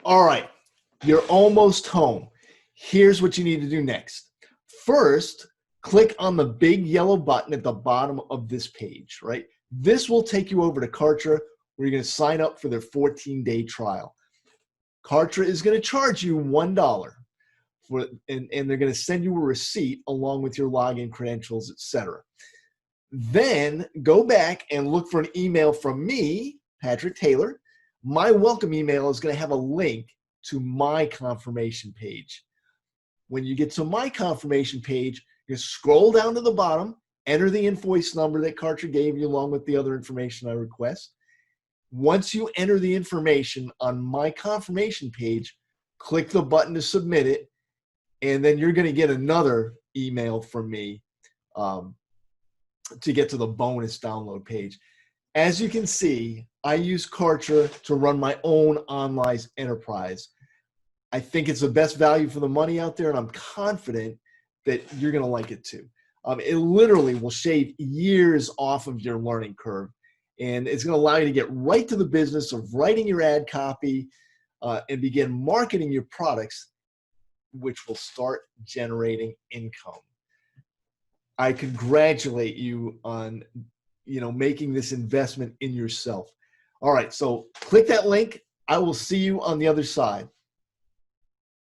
All right, you're almost home. Here's what you need to do next. First, click on the big yellow button at the bottom of this page, right? This will take you over to Kartra, where you're going to sign up for their 14-day trial. Kartra is going to charge you $1 and they're going to send you a receipt along with your login credentials, etc. Then go back and look for an email from me, Patrick Taylor. My welcome email is going to have a link to my confirmation page. When you get to my confirmation page, you scroll down to the bottom, enter the invoice number that Kartra gave you along with the other information I request. Once you enter the information on my confirmation page, click the button to submit it, and then you're going to get another email from me to get to the bonus download page. As you can see, I use Kartra to run my own online enterprise. I think it's the best value for the money out there, and I'm confident that you're going to like it too. It literally will shave years off of your learning curve, and it's going to allow you to get right to the business of writing your ad copy and begin marketing your products, which will start generating income. I congratulate you on making this investment in yourself. All right, so click that link. I will see you on the other side.